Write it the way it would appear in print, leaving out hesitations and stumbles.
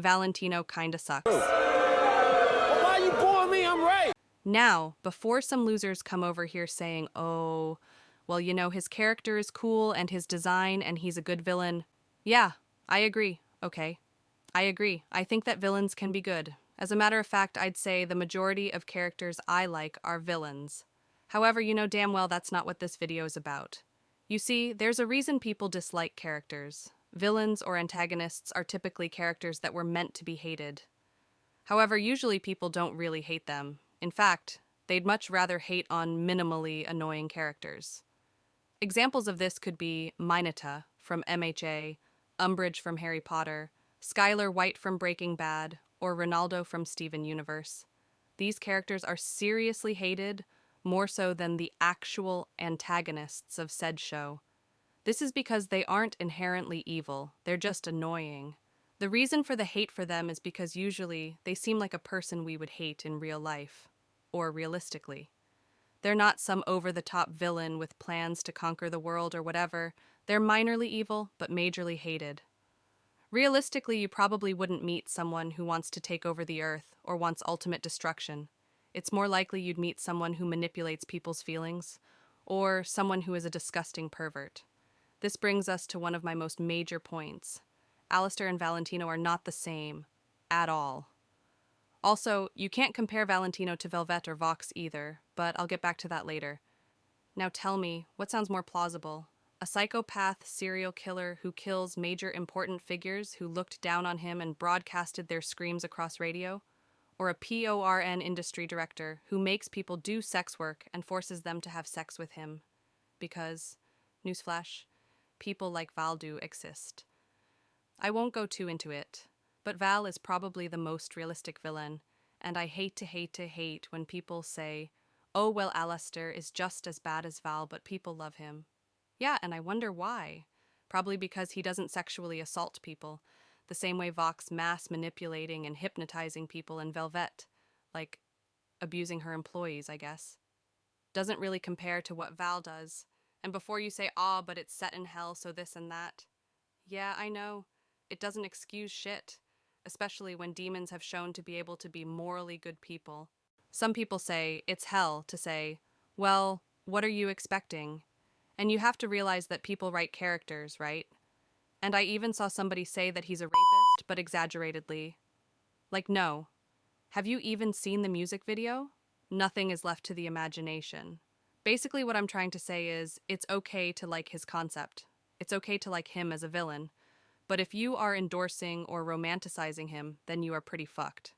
Valentino kinda sucks. Well, why you boring me? I'm right. Now, before some losers come over here saying, oh, well, his character is cool and his design and he's a good villain. Yeah, I agree. Okay. I agree. I think that villains can be good. As a matter of fact, I'd say the majority of characters I like are villains. However, you know damn well that's not what this video is about. You see, there's a reason people dislike characters. Villains or antagonists are typically characters that were meant to be hated. However, usually people don't really hate them. In fact, they'd much rather hate on minimally annoying characters. Examples of this could be Mineta from MHA, Umbridge from Harry Potter, Skylar White from Breaking Bad, or Ronaldo from Steven Universe. These characters are seriously hated, more so than the actual antagonists of said show. This is because they aren't inherently evil, they're just annoying. The reason for the hate for them is because usually they seem like a person we would hate in real life, or realistically. They're not some over-the-top villain with plans to conquer the world or whatever. They're minorly evil, but majorly hated. Realistically, you probably wouldn't meet someone who wants to take over the earth or wants ultimate destruction. It's more likely you'd meet someone who manipulates people's feelings, or someone who is a disgusting pervert. This brings us to one of my most major points. Alastor and Valentino are not the same, at all. Also, you can't compare Valentino to Velvet or Vox either, but I'll get back to that later. Now tell me, what sounds more plausible? A psychopath serial killer who kills major important figures who looked down on him and broadcasted their screams across radio? Or a PORN industry director who makes people do sex work and forces them to have sex with him? Because, newsflash, people like Val do exist. I won't go too into it, but Val is probably the most realistic villain, and I hate when people say, oh well, Alastor is just as bad as Val, but people love him. Yeah, and I wonder why. Probably because he doesn't sexually assault people, the same way Vox mass manipulating and hypnotizing people in Velvet, like abusing her employees, I guess. Doesn't really compare to what Val does. And before you say, but it's set in hell, so this and that. Yeah, I know. It doesn't excuse shit, especially when demons have shown to be able to be morally good people. Some people say it's hell to say, well, what are you expecting? And you have to realize that people write characters, right? And I even saw somebody say that he's a rapist, but exaggeratedly. Like, no. Have you even seen the music video? Nothing is left to the imagination. Basically, what I'm trying to say is, it's okay to like his concept. It's okay to like him as a villain. But if you are endorsing or romanticizing him, then you are pretty fucked.